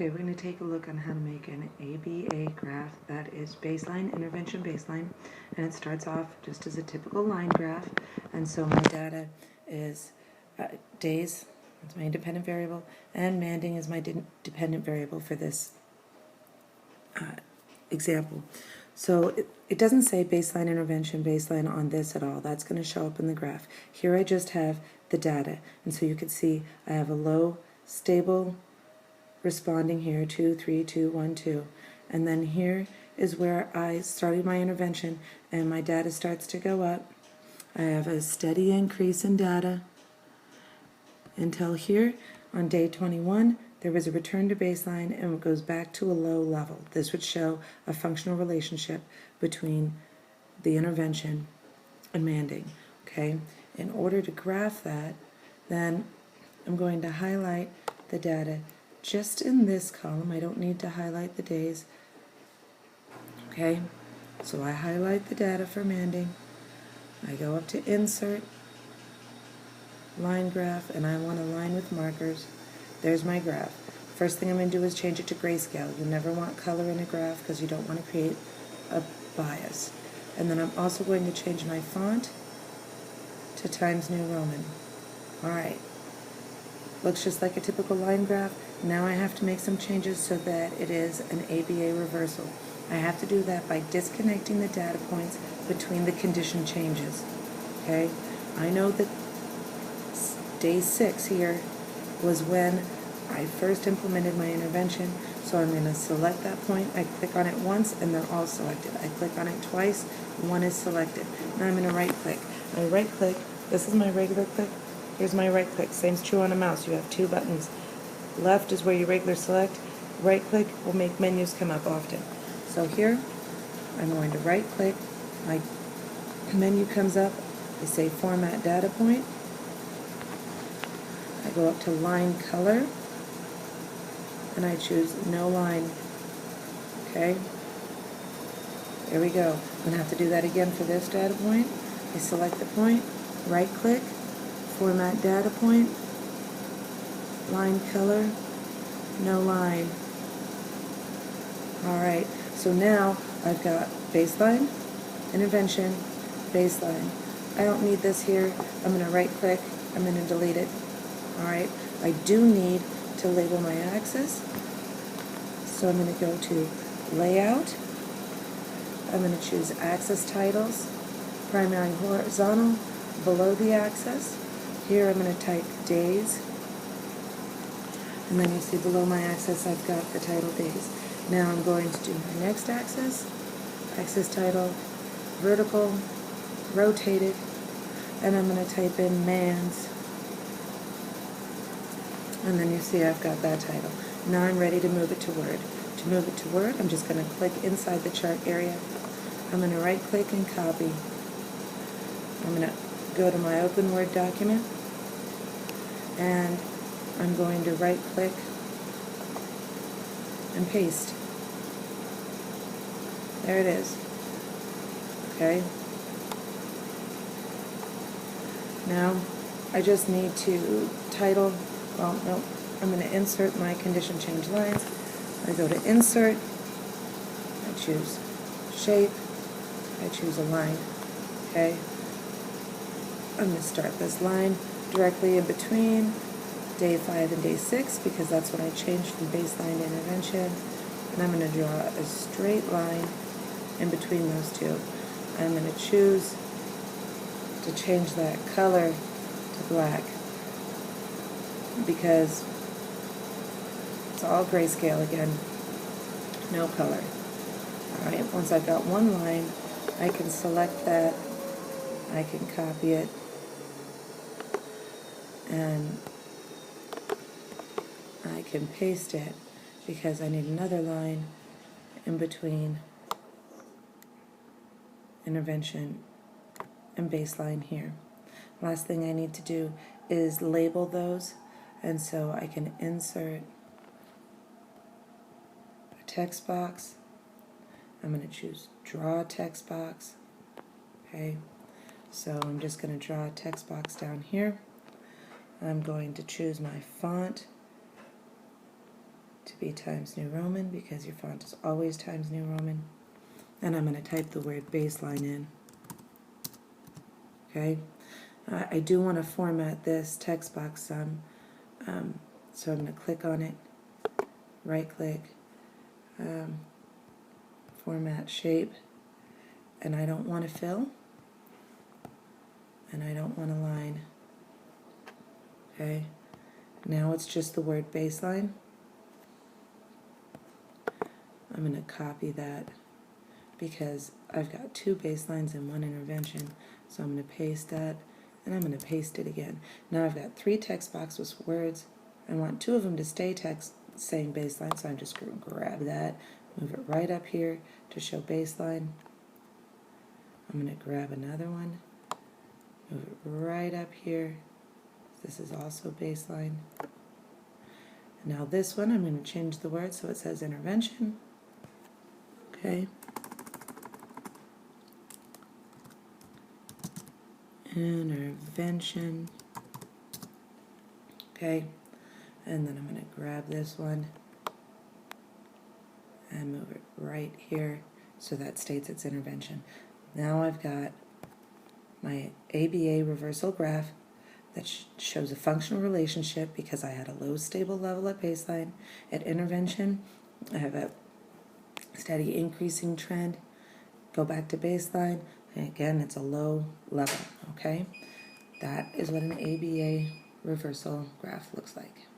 Okay, we're going to take a look on how to make an ABA graph that is baseline, intervention baseline, and it starts off just as a typical line graph. And so my data is days, that's my independent variable, and Manding is my dependent variable for this example. So it doesn't say baseline, intervention, baseline on this at all. That's going to show up in the graph. Here I just have the data, and so you can see I have a low, stable responding here, 2, 3, 2, 1, 2. And then here is where I started my intervention and my data starts to go up. I have a steady increase in data until here on day 21 there was a return to baseline and it goes back to a low level. This would show a functional relationship between the intervention and Manding. Okay, in order to graph that, then I'm going to highlight the data just in this column. I don't need to highlight the days. Okay, so I highlight the data for Manding. I go up to Insert, Line Graph, and I want a line with markers. There's my graph. First thing I'm going to do is change it to grayscale. You never want color in a graph because you don't want to create a bias. And then I'm also going to change my font to Times New Roman. Alright, looks just like a typical line graph. Now I have to make some changes so that it is an ABA reversal. I have to do that by disconnecting the data points between the condition changes. Okay, I know that day 6 here was when I first implemented my intervention, so I'm going to select that point. I click on it once and they're all selected. I click on it twice, one is selected. Now I'm going to right click. I right click, this is my regular click, here's my right click. Same's true on a mouse, you have 2 buttons. Left is where you regular select, right click will make menus come up often. So here, I'm going to right click, my menu comes up, I say format data point, I go up to line color, and I choose no line. Okay, there we go. I'm going to have to do that again for this data point. I select the point, right click, format data point, line color, no line. Alright, so now I've got baseline, intervention, baseline. I don't need this here. I'm going to right click, I'm going to delete it. Alright, I do need to label my axis, so I'm going to go to layout. I'm going to choose axis titles, primary horizontal, below the axis. Here I'm going to type days, and then you see below my axis I've got the title days. Now I'm going to do my next axis, axis title, vertical, rotated, and I'm going to type in mans. And then you see I've got that title. Now I'm ready to move it to Word. To move it to Word, I'm just going to click inside the chart area. I'm going to right click and copy. I'm going to go to my open Word document, and I'm going to right click and paste. There it is. Okay. Now I just need to title. Well, no, I'm going to insert my condition change lines. I go to Insert, I choose Shape, I choose a line. Okay, I'm going to start this line directly in between day 5 and day 6 because that's when I changed from baseline to intervention. And I'm going to draw a straight line in between those two. I'm going to choose to change that color to black, because it's all grayscale again, no color. Alright, once I've got one line, I can select that, I can copy it, and I can paste it because I need another line in between intervention and baseline here. Last thing I need to do is label those. And so I can insert a text box. I'm going to choose draw a text box. Okay, so I'm just going to draw a text box down here. I'm going to choose my font to be Times New Roman because your font is always Times New Roman. And I'm going to type the word baseline in. Okay. I do want to format this text box some. So I'm going to click on it, right click, format shape, and I don't want to fill, and I don't want to line. Okay. Now it's just the word baseline. I'm going to copy that because I've got 2 baselines and 1 intervention. So I'm going to paste that, and I'm going to paste it again. Now I've got 3 text boxes with words. I want 2 of them to stay text saying baseline, so I'm just going to grab that, move it right up here to show baseline. I'm going to grab another one, move it right up here. This is also baseline. Now this one, I'm going to change the word so it says intervention. Okay. Intervention. Okay. And then I'm going to grab this one and move it right here so that states it's intervention. Now I've got my ABA reversal graph that shows a functional relationship because I had a low stable level at baseline. At intervention, I have a steady increasing trend. Go back to baseline, and again, it's a low level, okay? That is what an ABA reversal graph looks like.